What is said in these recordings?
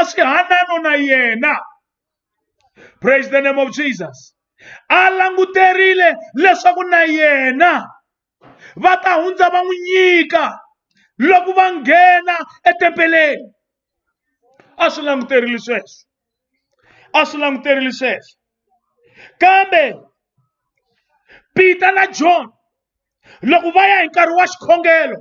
kuma swihanano na yena. Praise the name of Jesus. A languterile leswaku na yena va ta hundza va n'wi nyika loko va nghena etempeleni. A swi languterile sweswo. A swi languterile sweswo. Kambe Peter na John loko va ya hi nkarhi wa xikhongelo,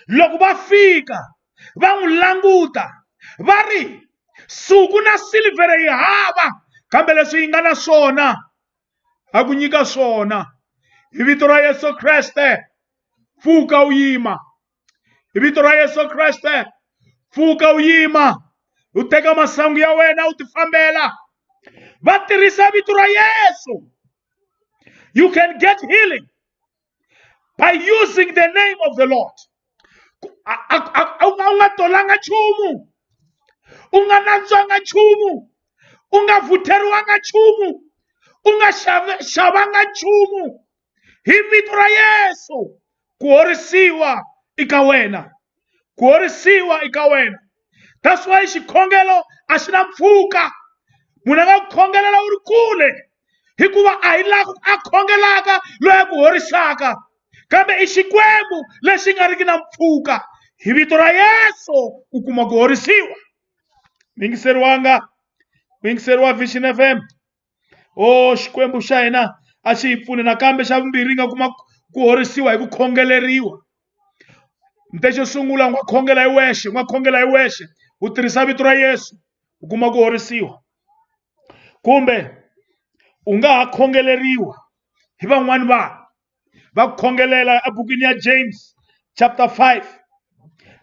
loko va fika va n'wi languta va ri, suku na silivhere hi hava, kambe leswi hi nga na swona ha ku nyika swona. Hi vito ra Yesu Kreste, pfuka u yima. Hi vito ra Yesu Kreste, pfuka u yima. U teka masangu ya wena u ti fambela. Va tirhisa vito ra Yesu. You can get healing by using the name of the Lord. Unga tolanga chumu, unga nantswanga chumu, unga vuteriwanga chumu, unga shavanga chumu. Hi vito ra Yesu, ku horisiwa eka wena, ku horisiwa eka wena. That's why xikhongelo a xi na mpfhuka. Munhu nga khongelela u ri kule, hikuva a hi laha a khongelaka loyi a ku horisaka, kambe i xikwembu lexi nga riki na mpfhuka. Hi vito ra Yesu u kuma ku horisiwa. Mingiseriwa Vision FM. Xikwembu xa hina a xi hi pfune, nakambe xa vumbirhi nga kuma ku horisiwa hi ku khongeleriwa. Xo sungula nga khongela hi wexe, u tirhisa vito ra Yesu u kuma ku horisiwa. Kumbe u nga ha khongeleriwa hi van'wani va khongelela ebukwini ya James chapter 5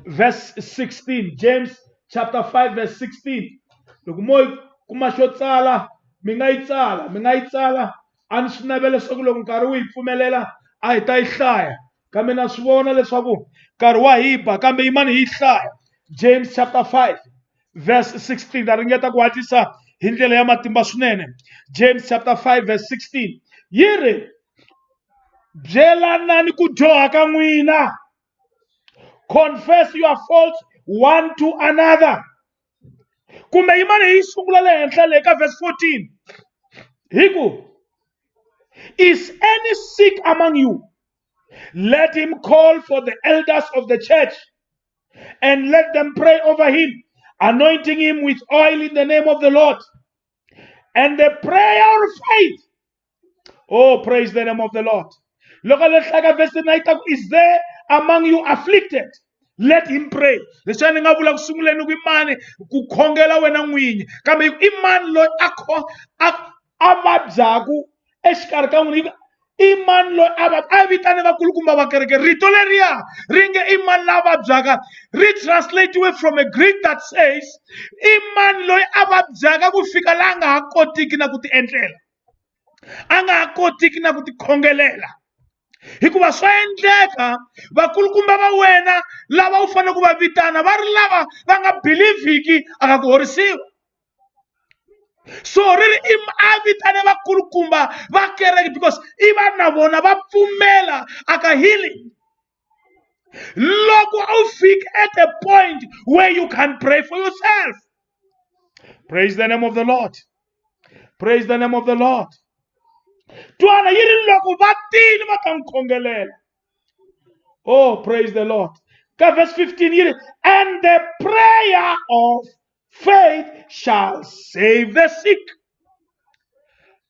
verse 16. James chapter 5 verse 16. Loko mo kuma xo tsala mi nga yi tsala. A ni swi navela leswaku loko nkarhi wu hi pfumelela a hi ta yi hlaya, kambe na swi vona leswaku nkarhi wa hiba, kambe yimani hi hlaya. James chapter 5 verse 16. Na ringeta ku hatlisa hi ndlela ya matimba swinene. James chapter 5 verse 16 yi ri, byelanani ku dyoha ka n'wina, confess your faults one to another. Kumbe yimani hi sungula le henhla le ka verse 14 hi ku, is any sick among you? Let him call for the elders of the church and let them pray over him, anointing him with oil in the name of the Lord. And the prayer of faith. Oh, praise the name of the Lord. Look at the verse 9. Is there among you afflicted? Let him pray. Leswi nga vula ku sunguleni ku imani ku khongela wena n'winyi, kambe imani loyi a vabyaku exikarhi ka n'wina, imani loyi a vitane vakulukumba va kereke. Rito leriya ri nge imani la vabyaka ri translatiwe from a Greek that says imani loyi a vabyaka ku fika la nga ha kotiki na ku ti endlela, a nga ha kotiki na ku ti khongelela. Hikuva swa endleka vakulukumba va wena lava u fanele ku va vitana va ri lava va nga believiki aka ku horisiwa. So riri a vitane vakulukumba va kereke because i va na vona va pfumela aka healing. Loko u fika at a point where you can pray for yourself. Praise the name of the Lord. Praise the name of the Lord. Twana yiri loko va tile va ta n'khongelela. Oh, praise the Lord. Ka verse 15 yiri, and the prayer of faith shall save the sick.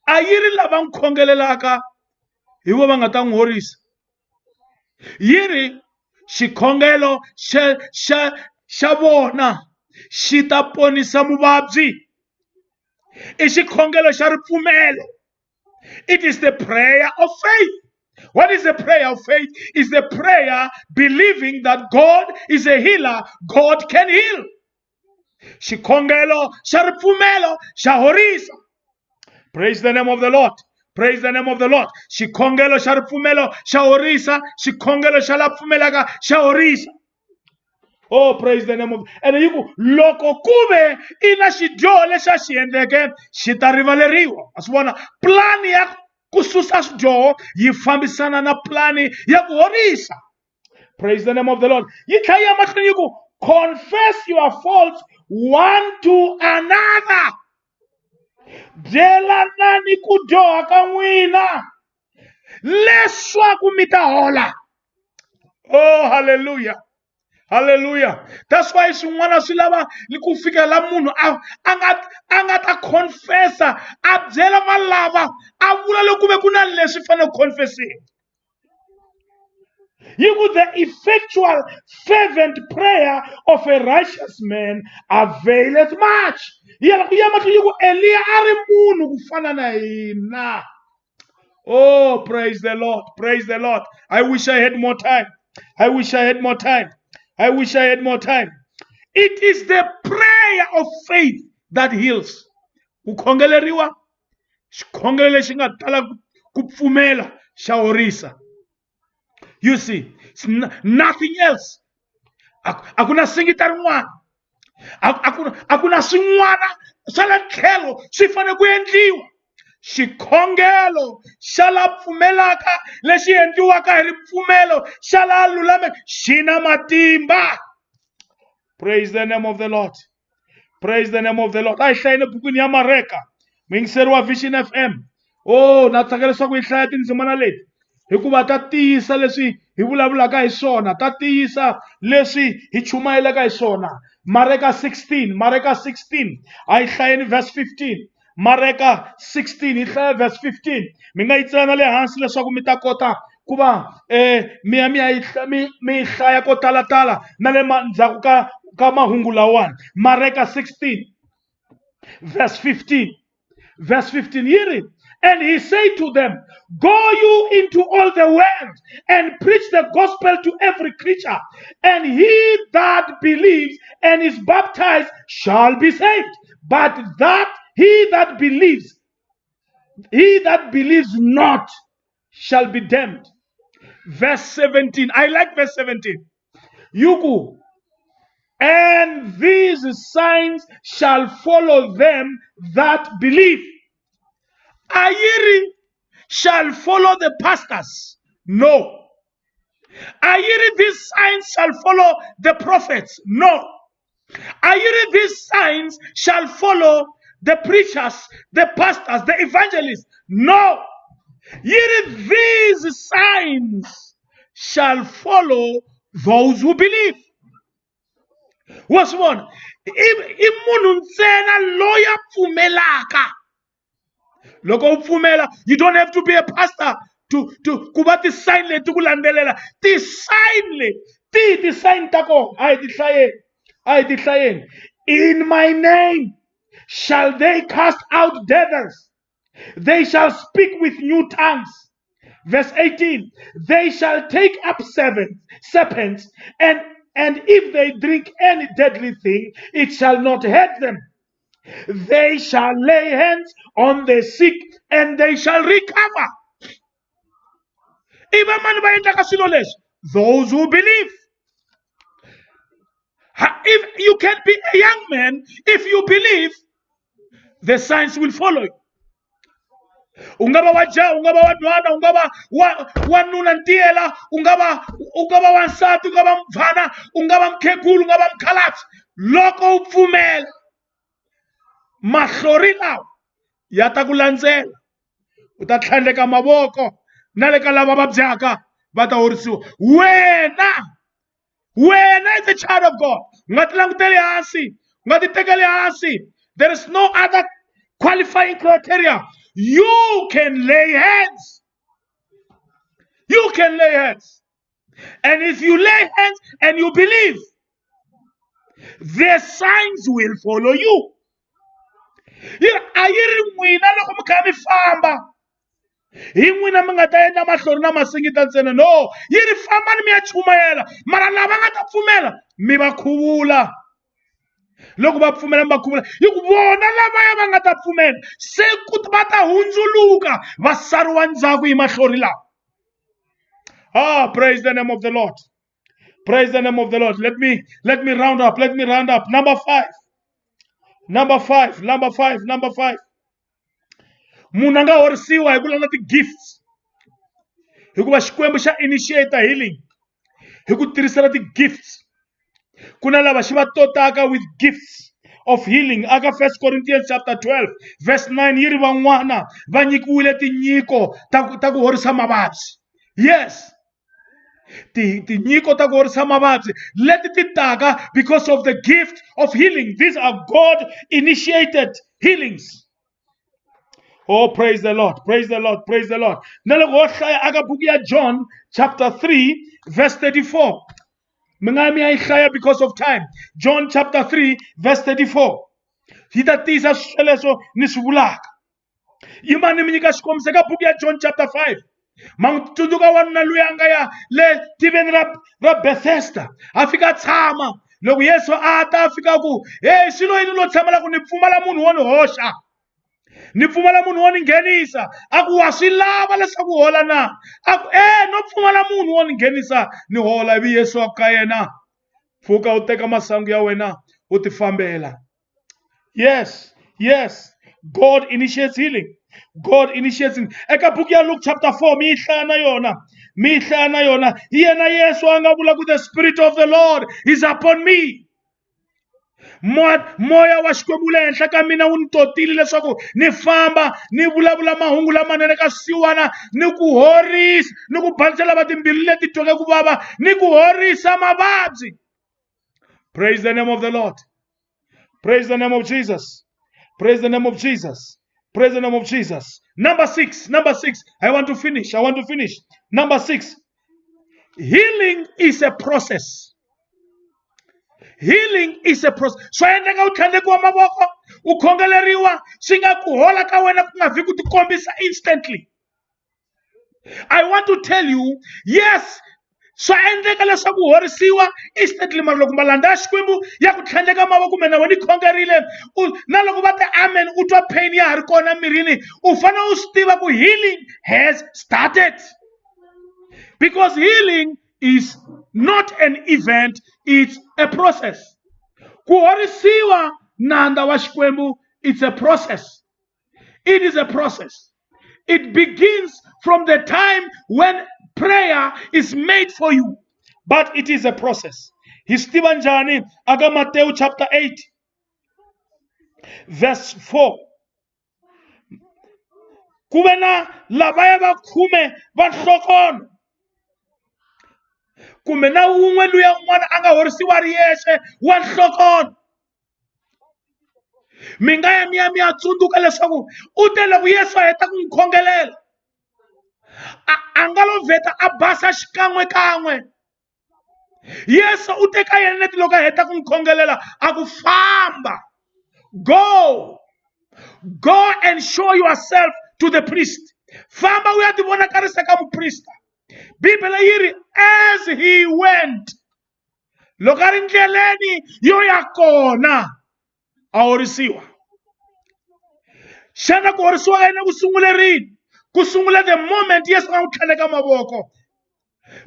A yiri lava n'khongelelaka hi vo va nga ta n'wi horisa. Yiri xikhongelo xa vona xi ta ponisa muvabyi. I xikhongelo xa ripfumelo. It is the prayer of faith. What is the prayer of faith? Is the prayer believing that God is a healer. God can heal. Xikhongelo xa ripfumelo xa horisa. Praise the name of the Lord. Praise the name of the Lord. Xikhongelo xa ripfumelo xa horisa, xikhongelo xa la pfumelaka xa horisa. Oh, praise the name of. And you loko kuve ina xidyoho lexi a xi endleke xi ta rivaleriwa. A swi vona plan ya ku susa xidyoho yi fambisana na plan ya ku horisa. Praise the name of the Lord. Yi tlhela ya mahlweni yi ku confess your faults one to another. Byelanani ku dyoha ka n'wina leswaku mi ta hola. Oh, hallelujah. Hallelujah. That's why swin'wana swi lava ku fika la munhu a nga ta confessa, a byela valava, a vula loko ve ku na leswi fanele confessing. The effectual fervent prayer of a righteous man availeth much. Eliya ari munhu ku fana na hina. Oh, praise the Lord. Praise the Lord. I wish I had more time. I wish I had more time. I wish I had more time. It is the prayer of faith that heals. Kukhongeleriwa, xikhongelo lexi nga tala ku pfumela xa horisa. You see, it's nothing else. Akuna singita rin'wana. Akuna swin'wana swa le tlhelo swi fanele ku endliwa. Xikhongelo xa la pfumelaka lexi endliwaka hi ripfumelo xa la lulameke xi na matimba. Praise the name of the Lord. Praise the name of the Lord. A hi hlayeni bukwini ya Mareka, muyingiseri wa Vision FM. Oh, na tsakela leswaku hi hlaya tindzimana leti hikuva ta tiyisa leswi hi vulavulaka hi swona, ta tiyisa leswi hi chumayelaka hi swona. Mareka 16, Mareka 16. A hi hlayeni verse 15. Mareka 16, hi hlaya verse 15. Mi nga yi tsala le hansi leswaku mi ta kota ku va mi hlaya ko talatala na le ndzhaku ka mahungu lawani. Mareka 16 verse 15. Verse 15, hear it. And he said to them, go you into all the world and preach the gospel to every creature, and he that believes and is baptized shall be saved, but he that believes not shall be damned. Verse 17, I like verse 17. Yuku, and these signs shall follow them that believe. Ayiri shall follow the pastors. No. Ayiri, these signs shall follow the prophets. No. Ayiri, these signs shall follow the preachers, the pastors, the evangelists. No. Yiri, these signs shall follow those who believe. What's one? Imunun sena loya pfumelaka. Loko upfumela, you don't have to be a pastor to kuba ti sign le tu kulandelela. Ti sign le, ti sign tako. Ay ti hlayen. In my name shall they cast out devils. They shall speak with new tongues. Verse 18. They shall take up serpents, and if they drink any deadly thing, it shall not hurt them. They shall lay hands on the sick and they shall recover. Those who believe. If you can be a young man, if you believe, the signs will follow you. Ungaba waja, ungaba wadwana, ungaba wanuna ntiela, ungaba wansati, ungaba mfana, ungaba mkhekulu, ungaba mkhalati. Loko upfumela, mahlori lawa yata kulandzela, utatlhandleka mavoko na le ka lava vabyaka va ta horisiwa. Wena is a child of God. Ngati languteli hansi, ngati tekeli hansi. There is no other qualifying criteria. You can lay hands. You can lay hands. And if you lay hands and you believe, the signs will follow you. Ayiri n'wina loko mi kha mi famba hi n'wina mi nga ta endla mahlori na masingita ntsena. No, yiri fambani mi ya chumayela, mara lava nga ta pfumela mi va khuvula. Loko va pfumela mi va khuvula hi ku vona lavaya va nga ta pfumela se va ta hundzuluka va sariwa ndzhaku hi mahlori lawa. Praise the name of the Lord. Praise the name of the Lord. Let me round up. Let me round up. Number five. Munhu a nga horisiwa hi ku lava ti-gifts. Hikuva Xikwembu xa initiate healing hi ku tirhisela ti-gifts. Kuna lava shivatotaka with gifts of healing. Aka 1 Corinthians chapter 12 verse 9 yiri van'wana va nyikiwile tinyiko ta ku horisa mavabyi. Yes, tinyiko ta ku horisa mavabyi leti ti taka because of the gift of healing. These are God initiated healings. Oh, praise the Lord, praise the Lord, praise the Lord. Naloko hlaya aka book ya John chapter 3 verse 34. Mngami ayihlaya because of time. John chapter 3 verse 34. Hita tisa sweleswo ni swivulaka. Yimani mi nyika xikombiso eka book ya John chapter 5. Mangtsundzuka wanuna loyi a nga ya le tiveni ra Bethesda a fika tshama. Loko Yesu a ta fika ku hey xilo yini lo tshamela ku ni pfumala munhu wo ni hoxa, ni pfumala munhu wo ni nghenisa. Aku wa swi lava leswaku hola na? Aku no pfumala munhu wo ni nghenisa ni hola. Ivi Yesu a ka yena pfuka u teka masangu ya wena u ti fambela. Yes, yes, God initiates healing. God initiates healing. Eka book ya Luke chapter 4 mi hlaya na yona, mi hlaya na yona. Yena Yesu a nga vula ku the Spirit of the Lord is upon me. Moya wa Xikwembu le henhla ka mina wu ni totile leswaku ni famba ni vulavula mahungu lamanene ka swisiwana, ni ku horisa, ni ku balasela lava timbilu leti tweke ku vava, ni ku horisa mavabyi. Praise the name of the Lord. Praise the name of Jesus. Praise the name of Jesus. Praise the name of Jesus. Number six. I want to finish. Number 6. Healing is a process. Healing is a process. So endeka u tlhandlekiwa mavoko, u khongeleriwa, swi nga ku hola ka wena ku nga vi ku tikombisa instantly. I want to tell you, yes, swa endleka leswaku horisiwa instantly, mara loko malanda ya Xikwembu ya ku tlhandleka mavoko kumbe na wena i khongerile na loko va te amen u twa pain ya ha ri kona mirini, u fanele u swi tiva ku healing has started. Because healing is not an event, it's a process. Ku horisiwa nanda wa Xikwembu, it's a process. It is a process. It begins from the time when prayer is made for you, but it is a process. Histiva njhani aka Matthew chapter 8 verse 4. Kuve na lavaya va khume va nhlokona, kumbe na un'we luya un'wana a nga horisiwa ri yexe wa nhlokona. Mi nga ya mi ya tsundzuka leswaku u te loko Yesu a heta ku n'wi khongelela a nga lo vheta a basa xikan'wekan'we. Yesu u teka yena leti loko a heta ku n'wi khongelela a ku famba, go and show yourself to the priest. Famba u ya ti vonakarisa ka muprista. Bibele yi ri as he went, loko a ri ndleleni yo ya kona a horisiwa. Xana ku horisiwa ka yena ku sungule rini? Ku sungula the moment Yesu a n'wi tlhandleka mavoko.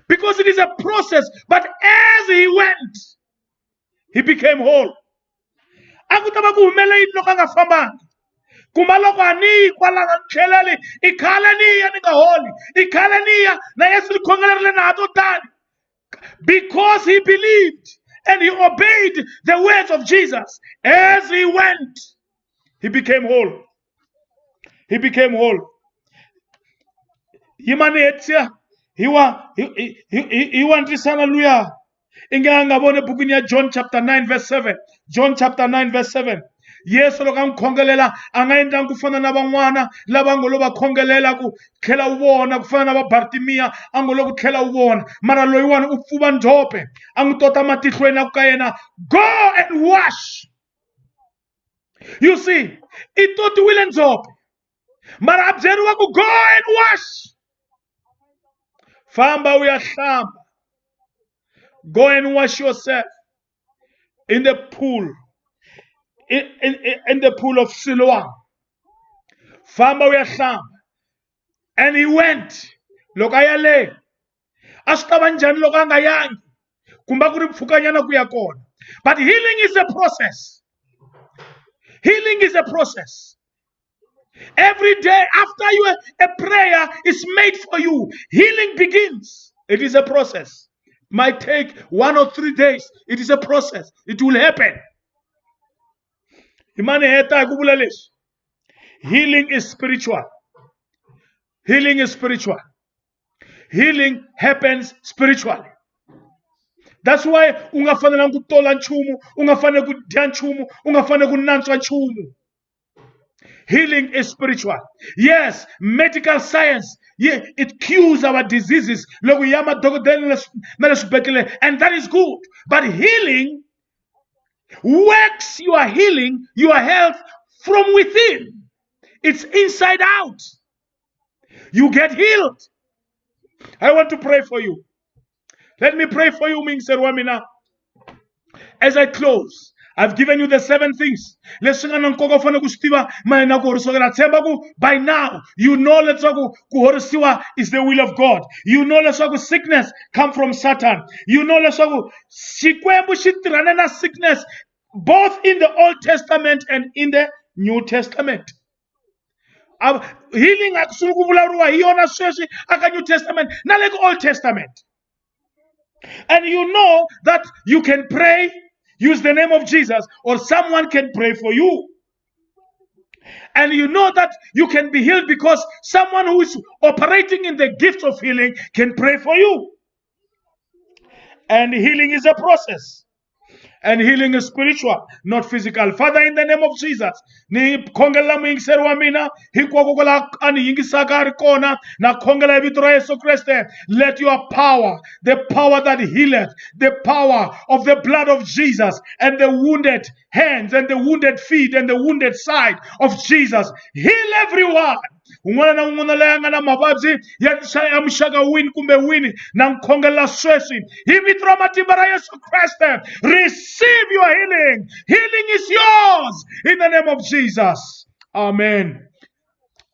Because it is a process, but as he went, he became whole. A ku ta va ku humelela yini loko a nga fambangi? Kumba loko a ni yi kwalano ni tlheleli i khale ni ya ni nga holi, i khale ni ya na Yesu ni khongelerile na ha to tani. Because he believed and he obeyed the words of Jesus. As he went, he became whole. He became whole. Yimani etia he want this hallelujah. Inga ngabone bukuni ya John chapter 9 verse 7. John chapter 9 verse 7. Yesu loko n'khongelela anga endla ku fana na van'wana lava ngo lo va khongelela ku tlhela u vona, ku fana na va Bartimia a ngo lo ku tlhela u vona, mara loyiwani u pfuva ndhope a n'wi tota matihlweni a ku ka yena go and wash. You see, i totiwile ndzope mara a byeriwa ku go and wash. Famba uya hlamba. Go and wash yourself in the pool. In the pool of Siloam. Famba uya hlamba. And he went. Loko a ya le. A swi tava njhani loko a nga yangi. Kumba ku ri mpfhukanyana ku ya kona. But healing is a process. Healing is a process. Every day after a prayer is made for you, healing begins. It is a process. might take 1 or 3 days. It is a process. It will happen. Healing is spiritual. Healing is spiritual. Healing happens spiritually. That's why ungafanele ukutola nchumu, ungafanele kudya nchumu, ungafanele kunantswa nchumu. Healing is spiritual. Yes, medical science, yeah, it cures our diseases. And that is good. But healing works your healing, your health from within. It's inside out. You get healed. I want to pray for you. Let me pray for you, Ming Serwamina. As I close, I've given you the 7 things. By now, you know that is the will of God. You know that sickness come from Satan. You know that sickness both in the Old Testament and in the New Testament. Healing New Testament, not like Old Testament. And you know that you can pray, use the name of Jesus, or someone can pray for you. And you know that you can be healed because someone who is operating in the gift of healing can pray for you. And healing is a process. And healing is spiritual, not physical. Father, in the name of Jesus, ni kongela mwingiseru mina hikwakukola ani yingisaka kona na kongela vitro Yesu Christe. Let your power, the power that healeth, the power of the blood of Jesus and the wounded hands and the wounded feet and the wounded side of Jesus, heal everyone. Un'wana na un'wana leyi nga na mavabyi ya muxaka wini kumbe wini na nkhongela sweswi hi vito ra matimba ra Yesu Kriste, receive your healing. Healing is yours in the name of Jesus. Amen.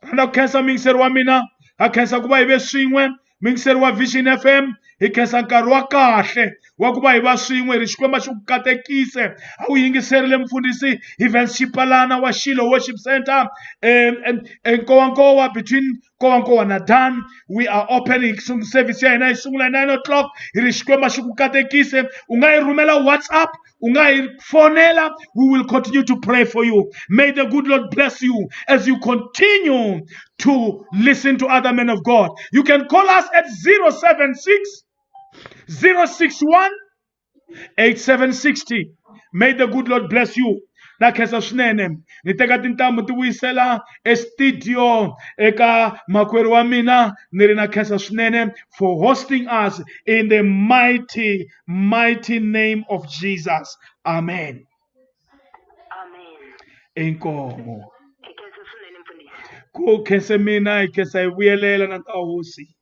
Randa khensa mingiseri wa mina, a khensa ku va hi ve swin'we, mingiseri wa Vision FM, hi khensa nkarhi wa kahle wa ku va hi va swin'we ri Xikwembu xi ku katekise a wu yingiserile mfundhisi Evans Xipalana wa Shiloh Worship Center Nkowankowa, between Nkowankowa na Dan. We are opening service ya hina yi sungula 9 o'clock. Hi ri Xikwembu xi ku katekise. U nga hi rhumela WhatsApp, u nga hi fonela. We will continue to pray for you. May the good Lord bless you as you continue to listen to other men of God. You can call us at 076 061 8760. May the good Lord bless you. Na khensa swinene ni teka tintambu ti vuyisela estudio eka makwerhu wa mina, ni ri na khensa swinene for hosting us in the mighty name of Jesus. Amen. Inkomo ku khense mina hi khensa hi vuyelela na ta hosi.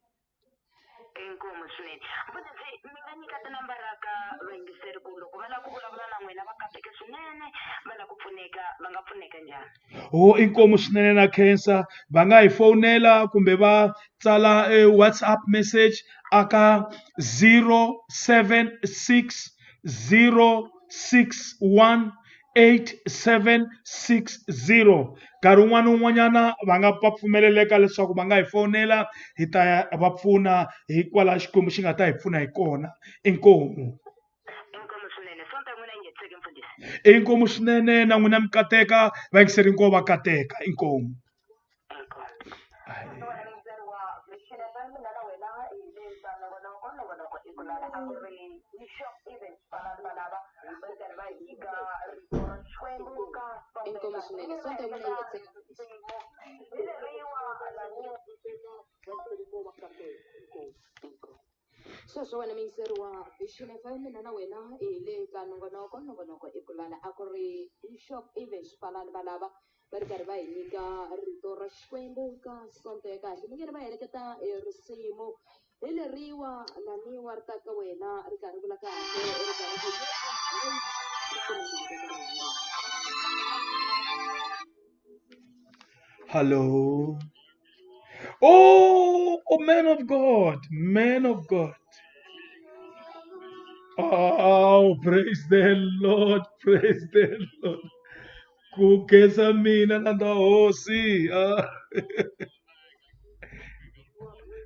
Inkomo swinene na khensa. Va nga hi fonela kumbe va tsala WhatsApp message aka 076 061 8760. Nkarhi wun'wana wun'wanyana va nga va pfumeleleka leswaku va nga hi fonela, hi ta va pfuna hikwalaho Xikwembu xi nga ta hi pfuna hi kona. Inkomo. Inkomo swinene na n'wina mi kateka, va yingiseri inkomo va kateka. Inkomo. Sweswo wena mingiseri wa Vision FM na wena hi le ka nongonoko i kulala a ku ri Bishop Evans Xipalana valava va ri karhi va hi nyika rito ra Xikwembu ka sonto ya kahle. Mi nge ri va heleketa risimu hi leriwa laniwa ri ta ka wena ri karhi vula kahle ri karhi Hello. Oh, man of God, man of God. Oh, praise the Lord, praise the Lord. Kukesa mina na nda hosi.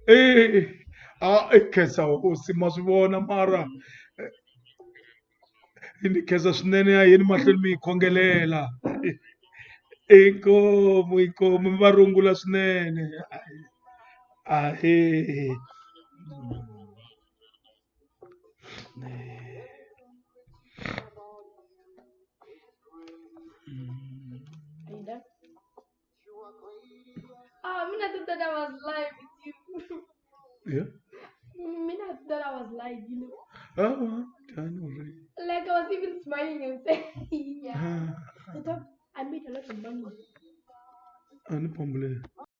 Hey, Khensa hosi ma swi vona mara ni khensa swinene ya yini mahlweni mi hi khongelela inkomu mi va rungula swinene ahe Are you done? Mina thought I was live with you. yeah Mina thought I was live, you know. done already Like I was even smiling and saying, yeah. I thought I made a lot of money. Ani pambule